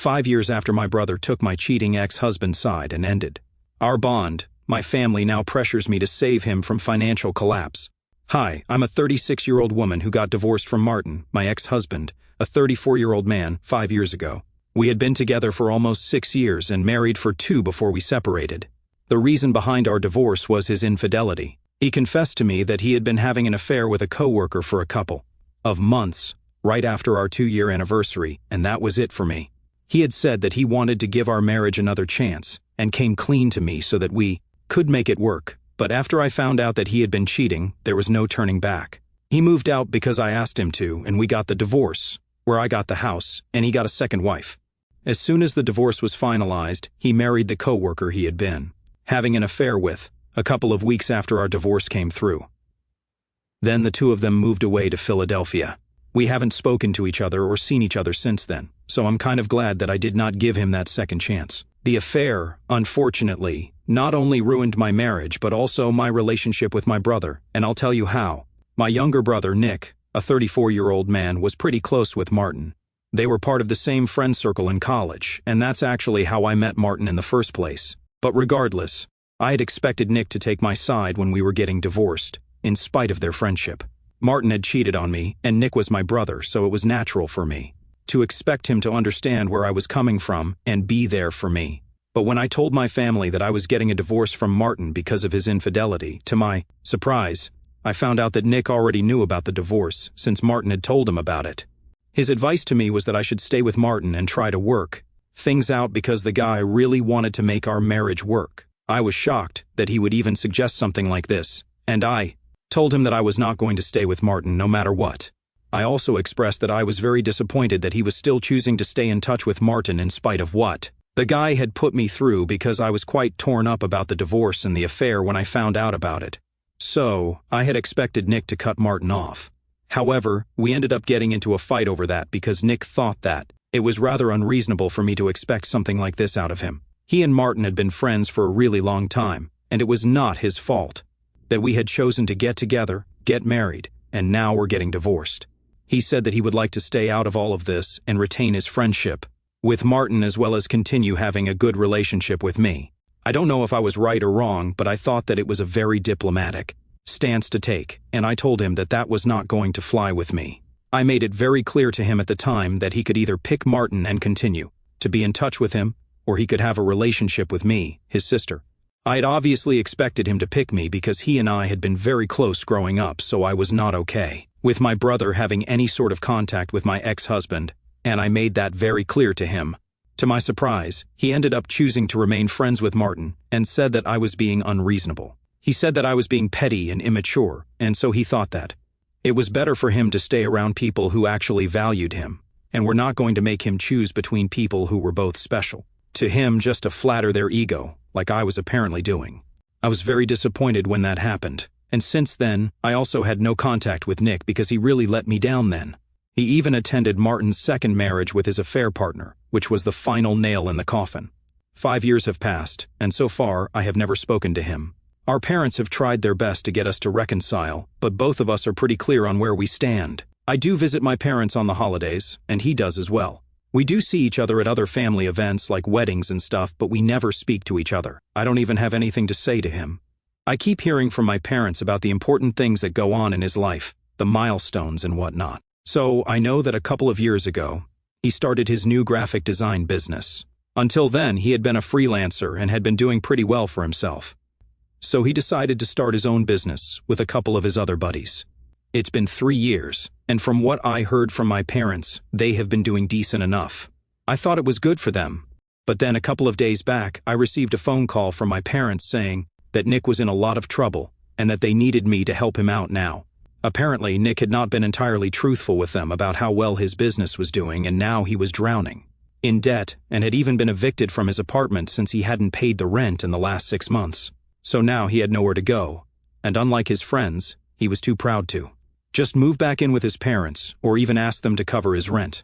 5 years after my brother took my cheating ex-husband's side and ended our bond, my family now pressures me to save him from financial collapse. Hi, I'm a 36-year-old woman who got divorced from Martin, my ex-husband, a 34-year-old man, 5 years ago. We had been together for almost 6 years and married for 2 before we separated. The reason behind our divorce was his infidelity. He confessed to me that he had been having an affair with a coworker for a couple of months, right after our 2-year anniversary, and that was it for me. He had said that he wanted to give our marriage another chance, and came clean to me so that we could make it work, but after I found out that he had been cheating, there was no turning back. He moved out because I asked him to, and we got the divorce, where I got the house, and he got a second wife. As soon as the divorce was finalized, he married the coworker he had been having an affair with, a couple of weeks after our divorce came through. Then the 2 of them moved away to Philadelphia. We haven't spoken to each other or seen each other since then, so I'm kind of glad that I did not give him that second chance. The affair, unfortunately, not only ruined my marriage but also my relationship with my brother, and I'll tell you how. My younger brother, Nick, a 34-year-old man, was pretty close with Martin. They were part of the same friend circle in college, and that's actually how I met Martin in the first place. But regardless, I had expected Nick to take my side when we were getting divorced, in spite of their friendship. Martin had cheated on me, and Nick was my brother, so it was natural for me to expect him to understand where I was coming from and be there for me. But when I told my family that I was getting a divorce from Martin because of his infidelity, to my surprise, I found out that Nick already knew about the divorce since Martin had told him about it. His advice to me was that I should stay with Martin and try to work things out because the guy really wanted to make our marriage work. I was shocked that he would even suggest something like this, and I told him that I was not going to stay with Martin no matter what. I also expressed that I was very disappointed that he was still choosing to stay in touch with Martin in spite of what the guy had put me through, because I was quite torn up about the divorce and the affair when I found out about it. So, I had expected Nick to cut Martin off. However, we ended up getting into a fight over that because Nick thought that it was rather unreasonable for me to expect something like this out of him. He and Martin had been friends for a really long time, and it was not his fault that we had chosen to get together, get married, and now we're getting divorced. He said that he would like to stay out of all of this and retain his friendship with Martin as well as continue having a good relationship with me. I don't know if I was right or wrong, but I thought that it was a very diplomatic stance to take, and I told him that that was not going to fly with me. I made it very clear to him at the time that he could either pick Martin and continue to be in touch with him, or he could have a relationship with me, his sister. I had obviously expected him to pick me because he and I had been very close growing up, so I was not okay with my brother having any sort of contact with my ex-husband, and I made that very clear to him. To my surprise, he ended up choosing to remain friends with Martin and said that I was being unreasonable. He said that I was being petty and immature, and so he thought that it was better for him to stay around people who actually valued him, and were not going to make him choose between people who were both special to him just to flatter their ego, like I was apparently doing. I was very disappointed when that happened, and since then, I also had no contact with Nick because he really let me down then. He even attended Martin's second marriage with his affair partner, which was the final nail in the coffin. 5 years have passed, and so far I have never spoken to him. Our parents have tried their best to get us to reconcile, but both of us are pretty clear on where we stand. I do visit my parents on the holidays, and he does as well. We do see each other at other family events like weddings and stuff, but we never speak to each other. I don't even have anything to say to him. I keep hearing from my parents about the important things that go on in his life, the milestones and whatnot. So I know that a couple of years ago, he started his new graphic design business. Until then, he had been a freelancer and had been doing pretty well for himself. So he decided to start his own business with a couple of his other buddies. It's been 3 years, and from what I heard from my parents, they have been doing decent enough. I thought it was good for them. But then a couple of days back, I received a phone call from my parents saying that Nick was in a lot of trouble and that they needed me to help him out now. Apparently, Nick had not been entirely truthful with them about how well his business was doing, and now he was drowning in debt and had even been evicted from his apartment since he hadn't paid the rent in the last 6 months. So now he had nowhere to go, and unlike his friends, he was too proud to just move back in with his parents or even ask them to cover his rent.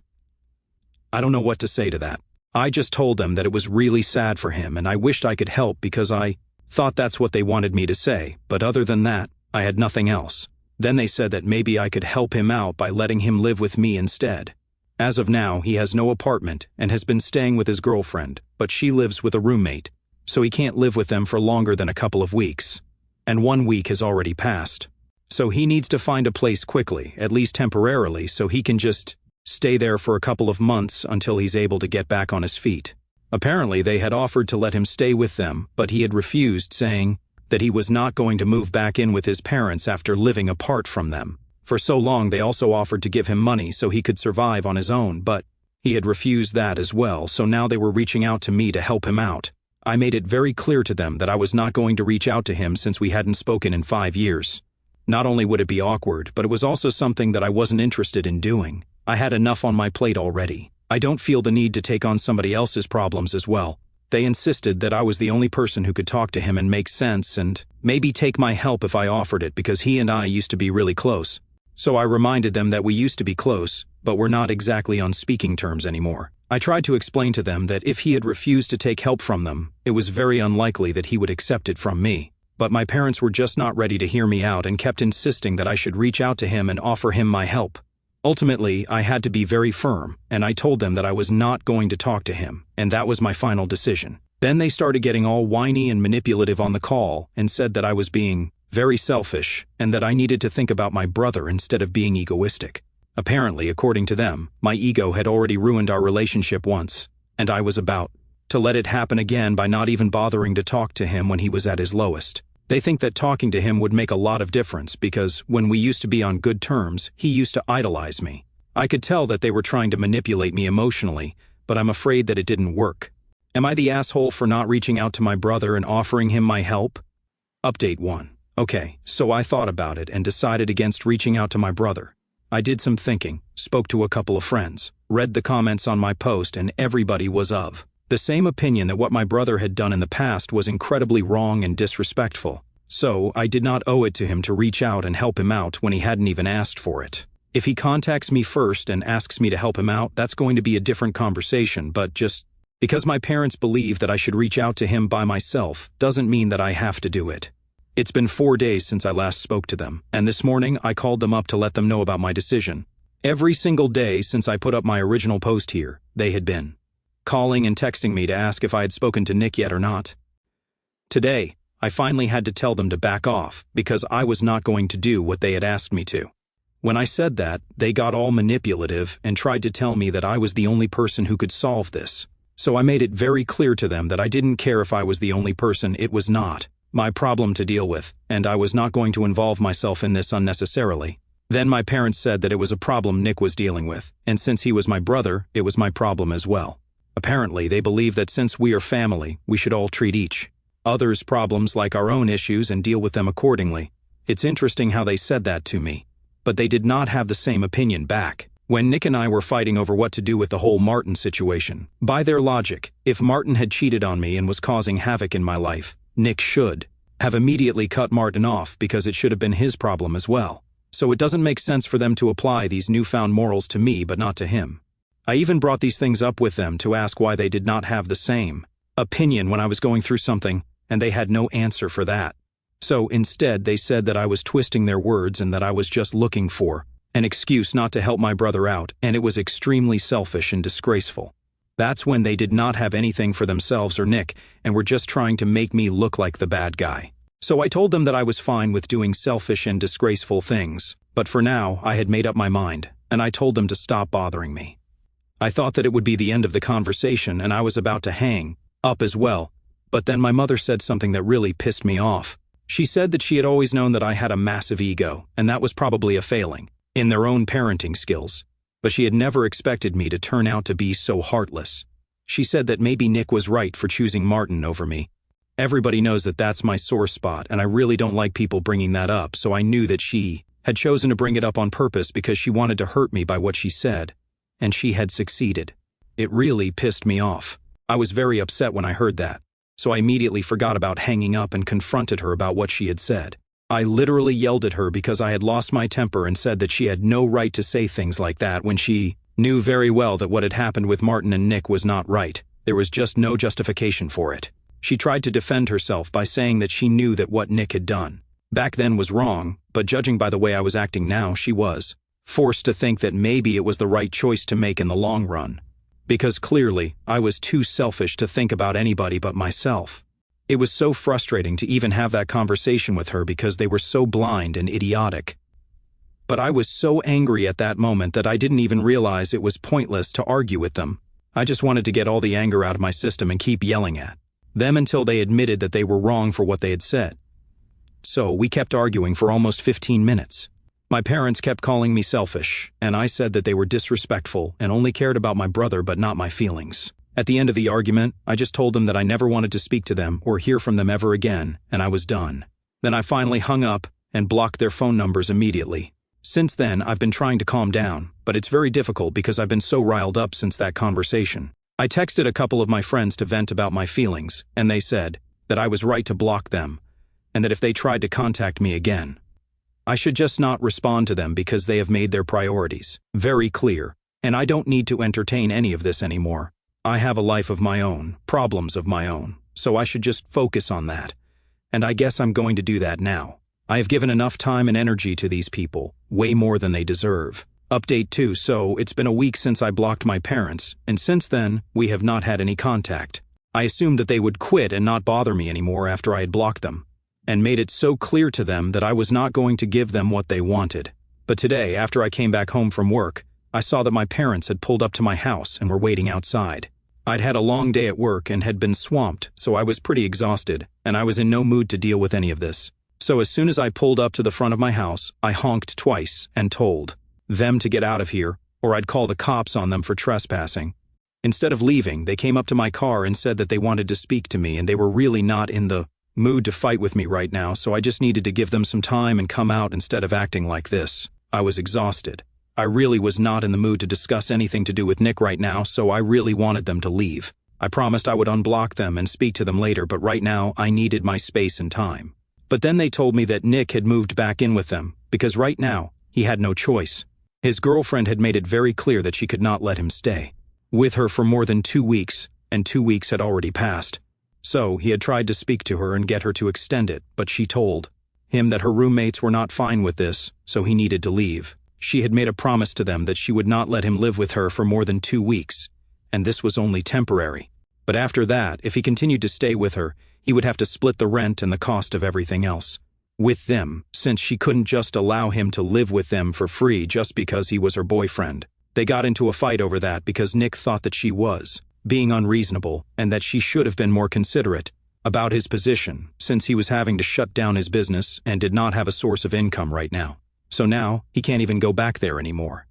I don't know what to say to that. I just told them that it was really sad for him and I wished I could help because I thought that's what they wanted me to say, but other than that, I had nothing else. Then they said that maybe I could help him out by letting him live with me instead. As of now, he has no apartment and has been staying with his girlfriend, but she lives with a roommate, so he can't live with them for longer than a couple of weeks. And 1 week has already passed. So he needs to find a place quickly, at least temporarily, so he can just stay there for a couple of months until he's able to get back on his feet. Apparently, they had offered to let him stay with them, but he had refused, saying that he was not going to move back in with his parents after living apart from them. For so long, they also offered to give him money so he could survive on his own, but he had refused that as well, so now they were reaching out to me to help him out. I made it very clear to them that I was not going to reach out to him since we hadn't spoken in 5 years. Not only would it be awkward, but it was also something that I wasn't interested in doing. I had enough on my plate already. I don't feel the need to take on somebody else's problems as well. They insisted that I was the only person who could talk to him and make sense and maybe take my help if I offered it because he and I used to be really close. So I reminded them that we used to be close, but we're not exactly on speaking terms anymore. I tried to explain to them that if he had refused to take help from them, it was very unlikely that he would accept it from me. But my parents were just not ready to hear me out and kept insisting that I should reach out to him and offer him my help. Ultimately, I had to be very firm, and I told them that I was not going to talk to him, and that was my final decision. Then they started getting all whiny and manipulative on the call and said that I was being very selfish and that I needed to think about my brother instead of being egoistic. Apparently, according to them, my ego had already ruined our relationship once, and I was about to let it happen again by not even bothering to talk to him when he was at his lowest. They think that talking to him would make a lot of difference because when we used to be on good terms, he used to idolize me. I could tell that they were trying to manipulate me emotionally, but I'm afraid that it didn't work. Am I the asshole for not reaching out to my brother and offering him my help? Update 1. Okay, so I thought about it and decided against reaching out to my brother. I did some thinking, spoke to a couple of friends, read the comments on my post, and everybody was of the same opinion that what my brother had done in the past was incredibly wrong and disrespectful. So I did not owe it to him to reach out and help him out when he hadn't even asked for it. If he contacts me first and asks me to help him out, that's going to be a different conversation, but just because my parents believe that I should reach out to him by myself doesn't mean that I have to do it. It's been 4 days since I last spoke to them, and this morning I called them up to let them know about my decision. Every single day since I put up my original post here, they had been calling and texting me to ask if I had spoken to Nick yet or not. Today, I finally had to tell them to back off because I was not going to do what they had asked me to. When I said that, they got all manipulative and tried to tell me that I was the only person who could solve this. So I made it very clear to them that I didn't care if I was the only person. It was not my problem to deal with, and I was not going to involve myself in this unnecessarily. Then my parents said that it was a problem Nick was dealing with, and since he was my brother, it was my problem as well. Apparently, they believe that since we are family, we should all treat each other's problems like our own issues and deal with them accordingly. It's interesting how they said that to me, but they did not have the same opinion back. When Nick and I were fighting over what to do with the whole Martin situation, by their logic, if Martin had cheated on me and was causing havoc in my life, Nick should have immediately cut Martin off because it should have been his problem as well. So it doesn't make sense for them to apply these newfound morals to me but not to him. I even brought these things up with them to ask why they did not have the same opinion when I was going through something, and they had no answer for that. So instead, they said that I was twisting their words and that I was just looking for an excuse not to help my brother out, and it was extremely selfish and disgraceful. That's when they did not have anything for themselves or Nick and were just trying to make me look like the bad guy. So I told them that I was fine with doing selfish and disgraceful things, but for now I had made up my mind, and I told them to stop bothering me. I thought that it would be the end of the conversation and I was about to hang up as well, but then my mother said something that really pissed me off. She said that she had always known that I had a massive ego, and that was probably a failing in their own parenting skills. But she had never expected me to turn out to be so heartless. She said that maybe Nick was right for choosing Martin over me. Everybody knows that that's my sore spot, and I really don't like people bringing that up, so I knew that she had chosen to bring it up on purpose because she wanted to hurt me by what she said, and she had succeeded. It really pissed me off. I was very upset when I heard that, so I immediately forgot about hanging up and confronted her about what she had said. I literally yelled at her because I had lost my temper and said that she had no right to say things like that when she knew very well that what had happened with Martin and Nick was not right. There was just no justification for it. She tried to defend herself by saying that she knew that what Nick had done back then was wrong, but judging by the way I was acting now, she was forced to think that maybe it was the right choice to make in the long run. Because clearly, I was too selfish to think about anybody but myself. It was so frustrating to even have that conversation with her because they were so blind and idiotic. But I was so angry at that moment that I didn't even realize it was pointless to argue with them. I just wanted to get all the anger out of my system and keep yelling at them until they admitted that they were wrong for what they had said. So we kept arguing for almost 15 minutes. My parents kept calling me selfish, and I said that they were disrespectful and only cared about my brother but not my feelings. At the end of the argument, I just told them that I never wanted to speak to them or hear from them ever again, and I was done. Then I finally hung up and blocked their phone numbers immediately. Since then, I've been trying to calm down, but it's very difficult because I've been so riled up since that conversation. I texted a couple of my friends to vent about my feelings, and they said that I was right to block them, and that if they tried to contact me again, I should just not respond to them because they have made their priorities very clear, and I don't need to entertain any of this anymore. I have a life of my own, problems of my own, so I should just focus on that. And I guess I'm going to do that now. I have given enough time and energy to these people, way more than they deserve. Update 2. So it's been a week since I blocked my parents, and since then, we have not had any contact. I assumed that they would quit and not bother me anymore after I had blocked them, and made it so clear to them that I was not going to give them what they wanted. But today, after I came back home from work, I saw that my parents had pulled up to my house and were waiting outside. I'd had a long day at work and had been swamped, so I was pretty exhausted, and I was in no mood to deal with any of this. So as soon as I pulled up to the front of my house, I honked twice and told them to get out of here, or I'd call the cops on them for trespassing. Instead of leaving, they came up to my car and said that they wanted to speak to me and they were really not in the mood to fight with me right now, so I just needed to give them some time and come out instead of acting like this. I was exhausted. I really was not in the mood to discuss anything to do with Nick right now, so I really wanted them to leave. I promised I would unblock them and speak to them later, but right now I needed my space and time. But then they told me that Nick had moved back in with them, because right now, he had no choice. His girlfriend had made it very clear that she could not let him stay with her for more than 2 weeks, and 2 weeks had already passed. So he had tried to speak to her and get her to extend it, but she told him that her roommates were not fine with this, so he needed to leave. She had made a promise to them that she would not let him live with her for more than 2 weeks, and this was only temporary. But after that, if he continued to stay with her, he would have to split the rent and the cost of everything else with them, since she couldn't just allow him to live with them for free just because he was her boyfriend. They got into a fight over that because Nick thought that she was being unreasonable and that she should have been more considerate about his position, since he was having to shut down his business and did not have a source of income right now. So now, he can't even go back there anymore.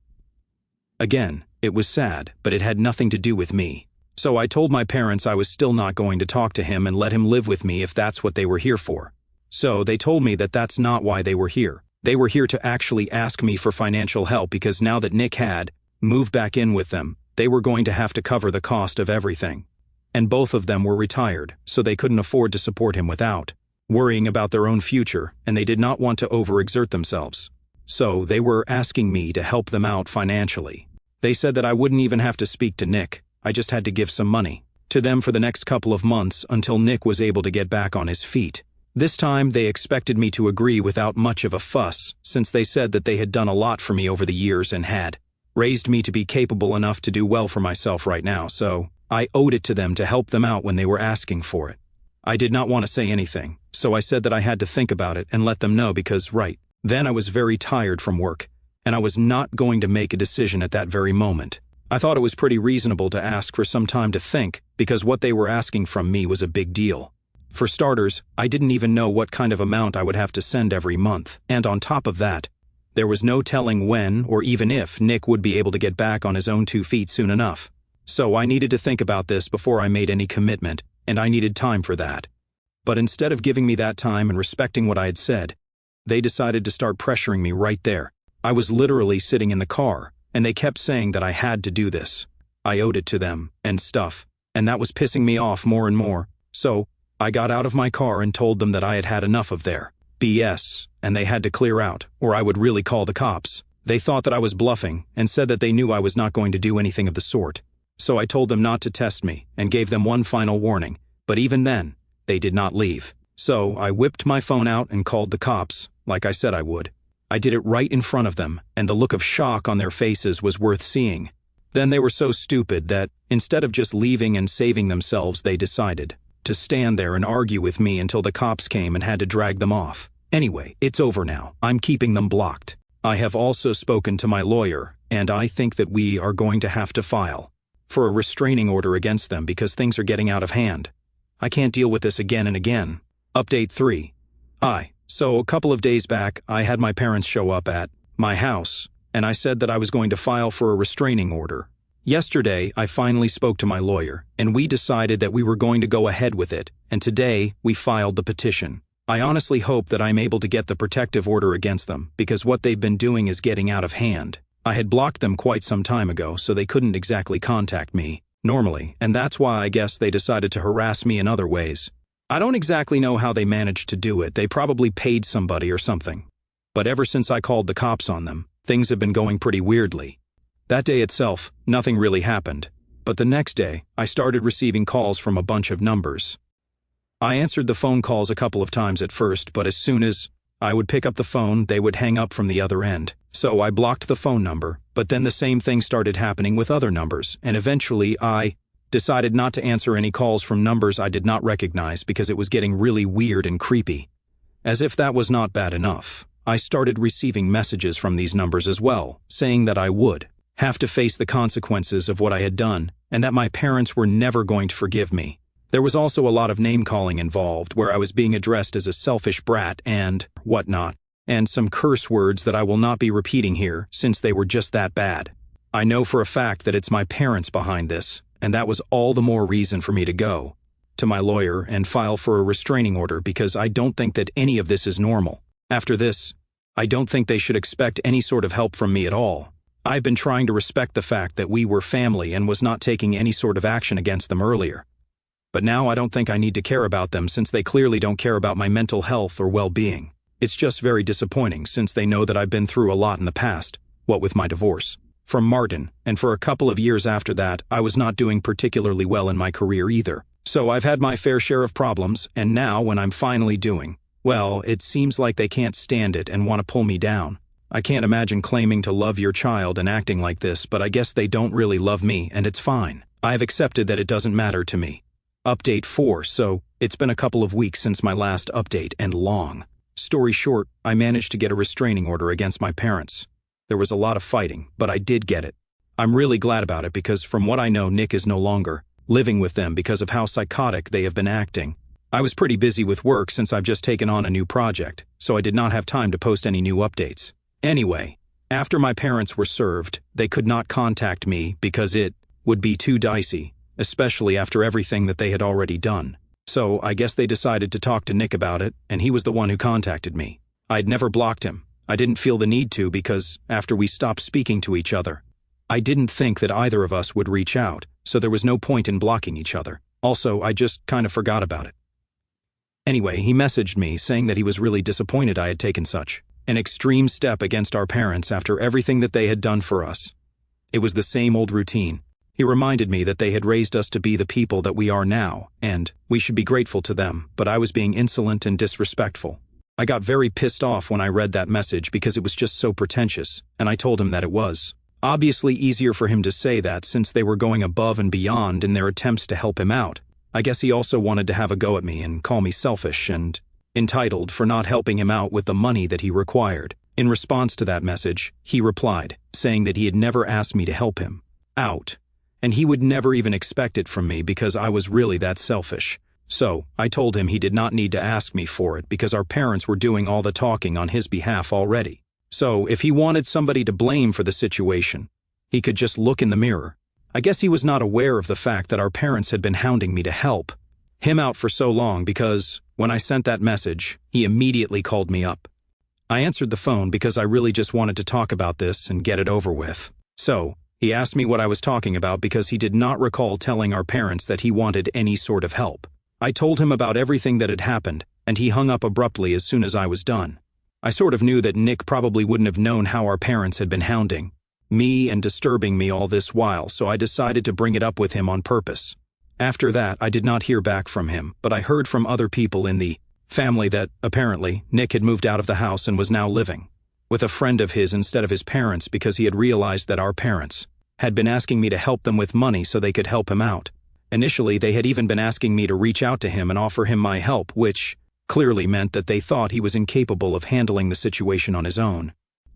Again, it was sad, but it had nothing to do with me. So I told my parents I was still not going to talk to him and let him live with me if that's what they were here for. So they told me that that's not why they were here. They were here to actually ask me for financial help because now that Nick had moved back in with them, they were going to have to cover the cost of everything. And both of them were retired, so they couldn't afford to support him without worrying about their own future, and they did not want to overexert themselves. So they were asking me to help them out financially. They said that I wouldn't even have to speak to Nick. I just had to give some money to them for the next couple of months until Nick was able to get back on his feet. This time, they expected me to agree without much of a fuss, since they said that they had done a lot for me over the years and had raised me to be capable enough to do well for myself right now, so I owed it to them to help them out when they were asking for it. I did not want to say anything, so I said that I had to think about it and let them know because, then I was very tired from work, and I was not going to make a decision at that very moment. I thought it was pretty reasonable to ask for some time to think, because what they were asking from me was a big deal. For starters, I didn't even know what kind of amount I would have to send every month, and on top of that, there was no telling when or even if Nick would be able to get back on his own 2 feet soon enough. So I needed to think about this before I made any commitment, and I needed time for that. But instead of giving me that time and respecting what I had said, they decided to start pressuring me right there. I was literally sitting in the car, and they kept saying that I had to do this. I owed it to them, and stuff, and that was pissing me off more and more. So I got out of my car and told them that I had had enough of their BS, and they had to clear out, or I would really call the cops. They thought that I was bluffing, and said that they knew I was not going to do anything of the sort. So I told them not to test me, and gave them one final warning, but even then, they did not leave. So I whipped my phone out and called the cops, like I said I would. I did it right in front of them, and the look of shock on their faces was worth seeing. Then they were so stupid that, instead of just leaving and saving themselves, they decided to stand there and argue with me until the cops came and had to drag them off. Anyway, it's over now. I'm keeping them blocked. I have also spoken to my lawyer, and I think that we are going to have to file for a restraining order against them because things are getting out of hand. I can't deal with this again and again. Update 3. So a couple of days back, I had my parents show up at my house, and I said that I was going to file for a restraining order. Yesterday, I finally spoke to my lawyer, and we decided that we were going to go ahead with it, and today, we filed the petition. I honestly hope that I'm able to get the protective order against them, because what they've been doing is getting out of hand. I had blocked them quite some time ago, so they couldn't exactly contact me normally, and that's why I guess they decided to harass me in other ways. I don't exactly know how they managed to do it. They probably paid somebody or something. But ever since I called the cops on them, things have been going pretty weirdly. That day itself, nothing really happened. But the next day, I started receiving calls from a bunch of numbers. I answered the phone calls a couple of times at first, but as soon as I would pick up the phone, they would hang up from the other end. So I blocked the phone number, but then the same thing started happening with other numbers, and eventually I decided not to answer any calls from numbers I did not recognize because it was getting really weird and creepy. As if that was not bad enough, I started receiving messages from these numbers as well, saying that I would have to face the consequences of what I had done, and that my parents were never going to forgive me. There was also a lot of name-calling involved, where I was being addressed as a selfish brat and whatnot, and some curse words that I will not be repeating here, since they were just that bad. I know for a fact that it's my parents behind this, and that was all the more reason for me to go to my lawyer and file for a restraining order because I don't think that any of this is normal. After this, I don't think they should expect any sort of help from me at all. I've been trying to respect the fact that we were family and was not taking any sort of action against them earlier. But now I don't think I need to care about them since they clearly don't care about my mental health or well-being. It's just very disappointing since they know that I've been through a lot in the past, what with my divorce from Martin, and for a couple of years after that, I was not doing particularly well in my career either. So I've had my fair share of problems, and now when I'm finally doing well, it seems like they can't stand it and want to pull me down. I can't imagine claiming to love your child and acting like this, but I guess they don't really love me, and it's fine. I've accepted that it doesn't matter to me. Update 4. So, it's been a couple of weeks since my last update, and long story short, I managed to get a restraining order against my parents. There was a lot of fighting, but I did get it. I'm really glad about it because from what I know, Nick is no longer living with them because of how psychotic they have been acting. I was pretty busy with work since I've just taken on a new project, so I did not have time to post any new updates. Anyway, after my parents were served, they could not contact me because it would be too dicey, especially after everything that they had already done. So I guess they decided to talk to Nick about it, and he was the one who contacted me. I'd never blocked him. I didn't feel the need to because, after we stopped speaking to each other, I didn't think that either of us would reach out, so there was no point in blocking each other. Also, I just kind of forgot about it. Anyway, he messaged me saying that he was really disappointed I had taken such an extreme step against our parents after everything that they had done for us. It was the same old routine. He reminded me that they had raised us to be the people that we are now, and we should be grateful to them, but I was being insolent and disrespectful. I got very pissed off when I read that message because it was just so pretentious, and I told him that it was obviously easier for him to say that since they were going above and beyond in their attempts to help him out. I guess he also wanted to have a go at me and call me selfish and entitled for not helping him out with the money that he required. In response to that message, he replied, saying that he had never asked me to help him out, and he would never even expect it from me because I was really that selfish. So, I told him he did not need to ask me for it because our parents were doing all the talking on his behalf already. So, if he wanted somebody to blame for the situation, he could just look in the mirror. I guess he was not aware of the fact that our parents had been hounding me to help him out for so long because, when I sent that message, he immediately called me up. I answered the phone because I really just wanted to talk about this and get it over with. So, he asked me what I was talking about because he did not recall telling our parents that he wanted any sort of help. I told him about everything that had happened, and he hung up abruptly as soon as I was done. I sort of knew that Nick probably wouldn't have known how our parents had been hounding me and disturbing me all this while, so I decided to bring it up with him on purpose. After that, I did not hear back from him, but I heard from other people in the family that, apparently, Nick had moved out of the house and was now living with a friend of his instead of his parents because he had realized that our parents had been asking me to help them with money so they could help him out. Initially, they had even been asking me to reach out to him and offer him my help, which clearly meant that they thought he was incapable of handling the situation on his own.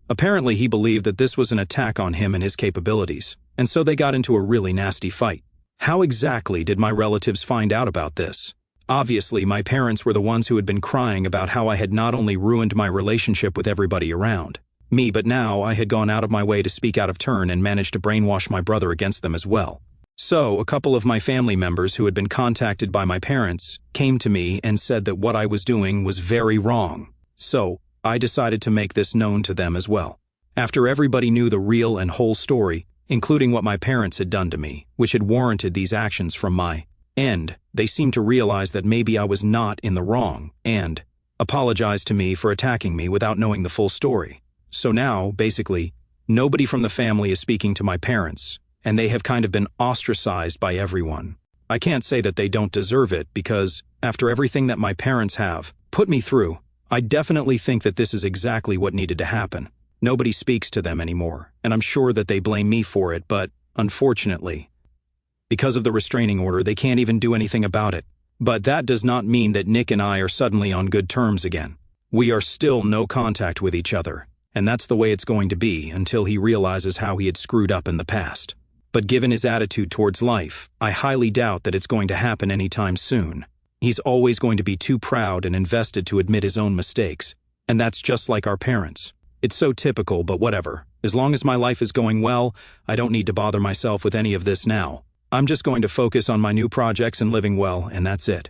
Apparently, he believed that this was an attack on him and his capabilities, and so they got into a really nasty fight. How exactly did my relatives find out about this? Obviously, my parents were the ones who had been crying about how I had not only ruined my relationship with everybody around me, but now I had gone out of my way to speak out of turn and managed to brainwash my brother against them as well. So, a couple of my family members who had been contacted by my parents came to me and said that what I was doing was very wrong. So, I decided to make this known to them as well. After everybody knew the real and whole story, including what my parents had done to me, which had warranted these actions from my end, they seemed to realize that maybe I was not in the wrong and apologized to me for attacking me without knowing the full story. So now, basically, nobody from the family is speaking to my parents, and they have kind of been ostracized by everyone. I can't say that they don't deserve it because, after everything that my parents have put me through, I definitely think that this is exactly what needed to happen. Nobody speaks to them anymore, and I'm sure that they blame me for it, but, unfortunately, because of the restraining order, they can't even do anything about it. But that does not mean that Nick and I are suddenly on good terms again. We are still no contact with each other, and that's the way it's going to be until he realizes how he had screwed up in the past. But given his attitude towards life, I highly doubt that it's going to happen anytime soon. He's always going to be too proud and invested to admit his own mistakes, and that's just like our parents. It's so typical, but whatever. As long as my life is going well, I don't need to bother myself with any of this now. I'm just going to focus on my new projects and living well, and that's it.